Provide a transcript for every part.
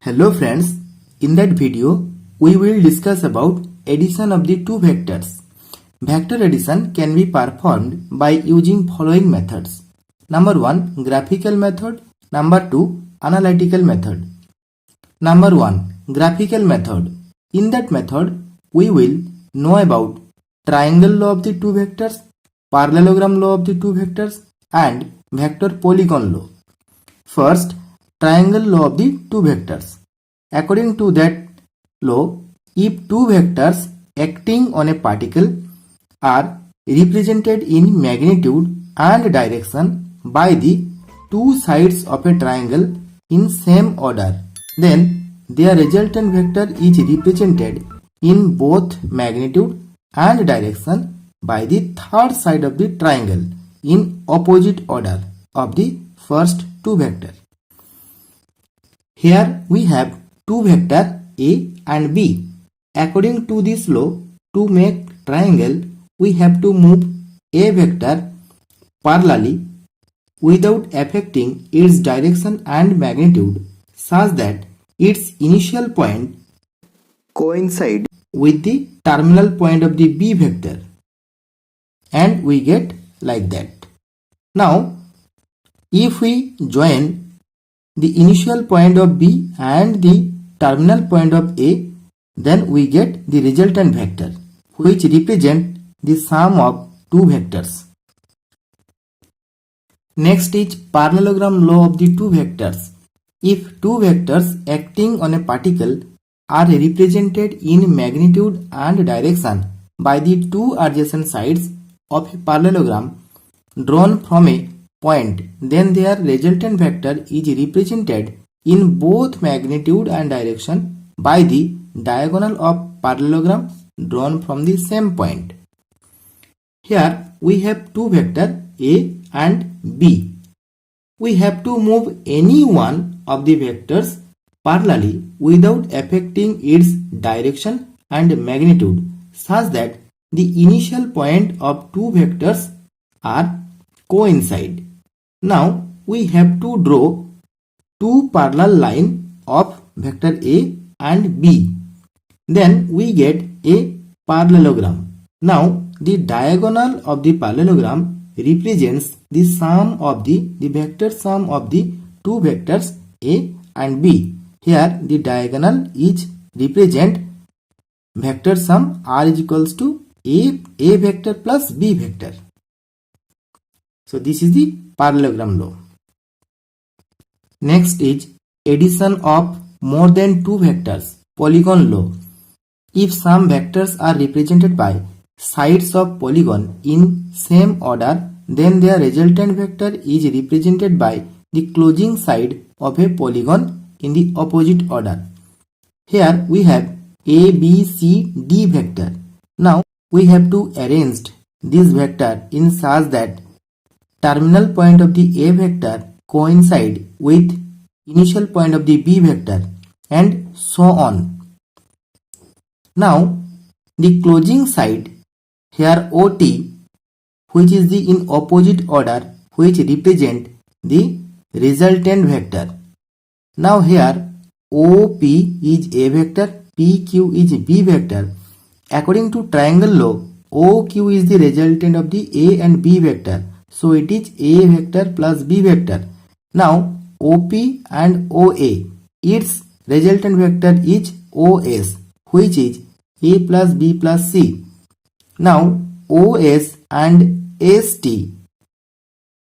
Hello friends, in that video we will discuss about addition of the two vectors. Vector addition can be performed by using following methods. Number 1, graphical method. Number 2, analytical method. Number 1, graphical method. In that method we will know about triangle law of the two vectors, parallelogram law of the two vectors and vector polygon law. First, triangle law of the two vectors. According to that law, if two vectors acting on a particle are represented in magnitude and direction by the two sides of a triangle in same order, then their resultant vector is represented in both magnitude and direction by the third side of the triangle in opposite order of the first two vectors. Here we have two vectors A and B. According to this law, to make triangle, we have to move A vector parallelly without affecting its direction and magnitude such that its initial point coincide with the terminal point of the B vector, and we get like that. Now, if we join the initial point of B and the terminal point of A, then we get the resultant vector which represent the sum of two vectors. Next is parallelogram law of the two vectors. If two vectors acting on a particle are represented in magnitude and direction by the two adjacent sides of a parallelogram drawn from a point, then their resultant vector is represented in both magnitude and direction by the diagonal of parallelogram drawn from the same point. Here we have two vectors A and B. We have to move any one of the vectors parallelly without affecting its direction and magnitude such that the initial point of two vectors are coincide. Now we have to draw two parallel lines of vector A and B. Then we get a parallelogram. Now the diagonal of the parallelogram represents the sum of the vector sum of the two vectors A and B. Here the diagonal is represent vector sum R is equals to A vector plus B vector. So this is the parallelogram law. Next is addition of more than two vectors, polygon law. If some vectors are represented by sides of polygon in same order, then their resultant vector is represented by the closing side of a polygon in the opposite order. Here we have A, B, C, D vector. Now we have to arrange this vector in such that terminal point of the A vector coincide with initial point of the B vector and so on. Now the closing side, here OT, which is the in opposite order, which represent the resultant vector. Now here OP is A vector, PQ is B vector. According to triangle law, OQ is the resultant of the A and B vector. So it is A vector plus B vector. Now OP and OA, its resultant vector is OS, which is A plus B plus C. Now OS and ST,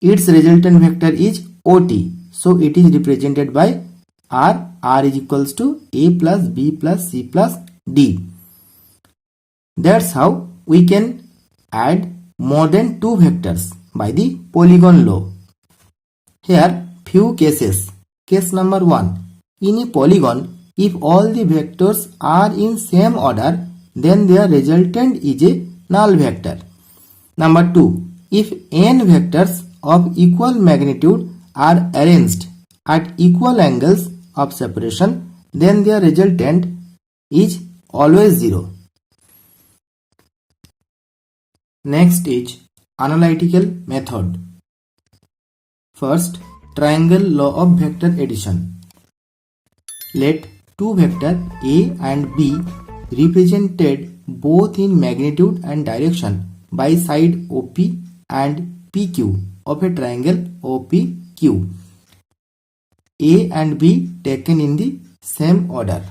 its resultant vector is OT. So it is represented by R. R is equals to A plus B plus C plus D. That's how we can add more than two vectors by the polygon law. Here few cases. Case number 1. In a polygon, if all the vectors are in same order, then their resultant is a null vector. Number 2. If n vectors of equal magnitude are arranged at equal angles of separation, then their resultant is always 0. Next is analytical method. First, triangle law of vector addition. Let two vector A and B represented both in magnitude and direction by side OP and PQ of a triangle OPQ. A and B taken in the same order.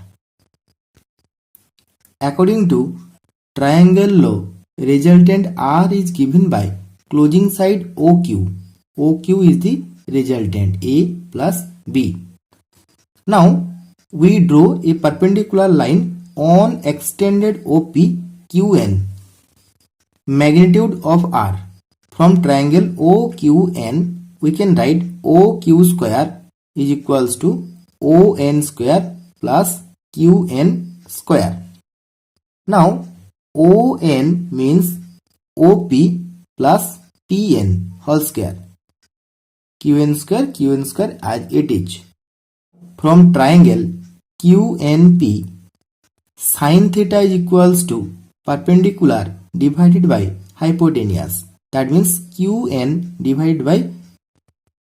According to triangle law, resultant R is given by closing side OQ. OQ is the resultant A plus B. Now we draw a perpendicular line on extended OP QN. Magnitude of R. From triangle OQN we can write OQ square is equals to ON square plus QN square. Now ON means OP plus PN whole square. QN square as it is. From triangle QNP, sin theta is equals to perpendicular divided by hypotenuse. That means QN divided by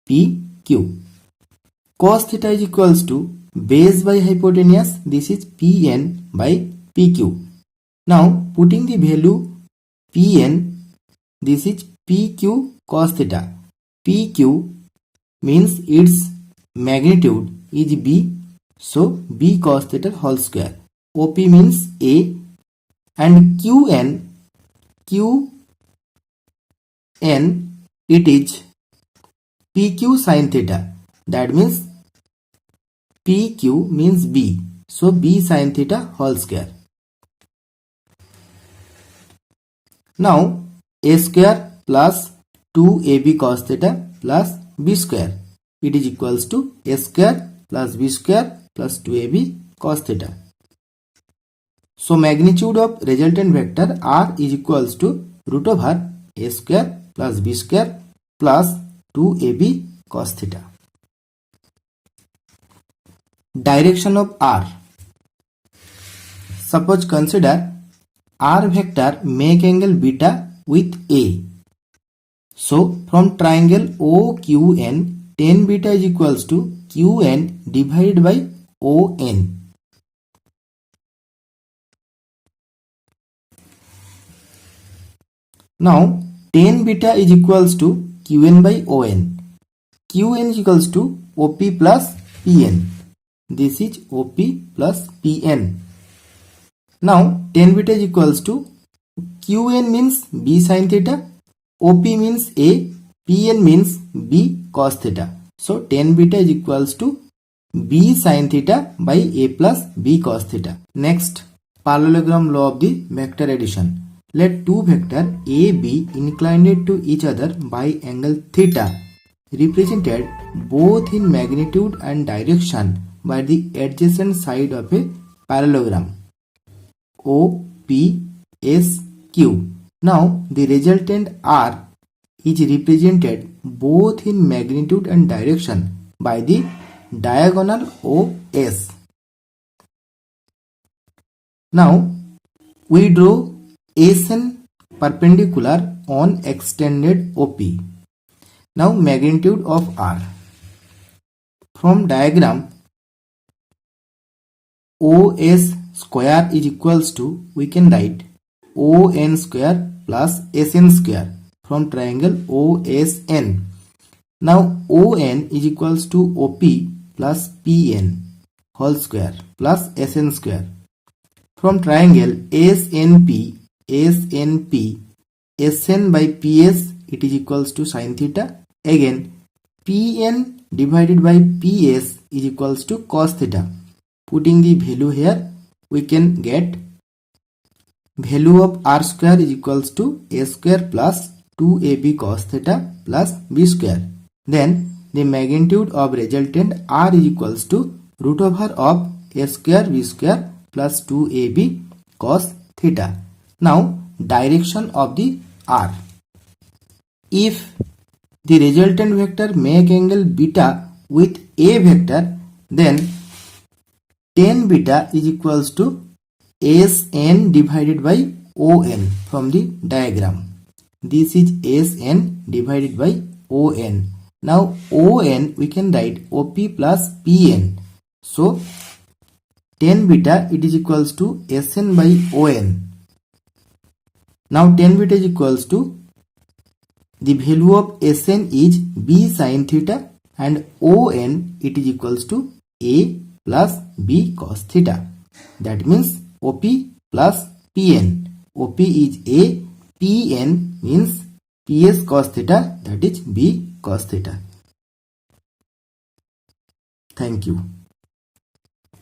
PQ. Cos theta is equals to base by hypotenuse. This is PN by PQ. Now putting the value PN, this is PQ cos theta. PQ means its magnitude is B, so B cos theta whole square. OP means A and QN it is PQ sin theta. That means PQ means B, so B sin theta whole square. Now A square plus 2AB cos theta plus B square, it is equals to A square plus B square plus 2AB cos theta. So magnitude of resultant vector R is equals to root over A square plus B square plus 2AB cos theta. Direction of R. Suppose consider R vector make angle beta with A. So from triangle OQN, tan beta is equals to QN divided by ON. Now tan beta is equals to QN by ON. QN is equals to OP plus PN. This is OP plus PN. Now tan beta is equals to QN means B sin theta, OP means A, PN means B cos theta. So tan beta is equals to B sin theta by A plus B cos theta. Next, parallelogram law of the vector addition. Let two vectors A, B inclined to each other by angle theta represented both in magnitude and direction by the adjacent side of a parallelogram OPSQ. Now the resultant R is represented both in magnitude and direction by the diagonal OS. Now we draw ASN perpendicular on extended OP. Now magnitude of R. From diagram OS square is equals to, we can write ON square plus SN square from triangle OSN. Now ON is equals to OP plus PN whole square plus SN square. From triangle SNP, SN by PS, it is equals to sin theta. Again PN divided by PS is equals to cos theta. Putting the value here, we can get value of R square is equals to A square plus 2AB cos theta plus B square. Then the magnitude of resultant R is equals to root over of A square B square plus 2AB cos theta. Now direction of the R. If the resultant vector make angle beta with A vector, then tan beta is equals to SN divided by ON from the diagram. This is SN divided by ON. Now ON we can write OP plus PN. So tan beta it is equals to Sn by On. Now tan beta is equals to the value of Sn is B sin theta and On it is equals to A plus B cos theta. That means OP plus PN. OP is A, PN means PS cos theta, that is B cos theta. Thank you.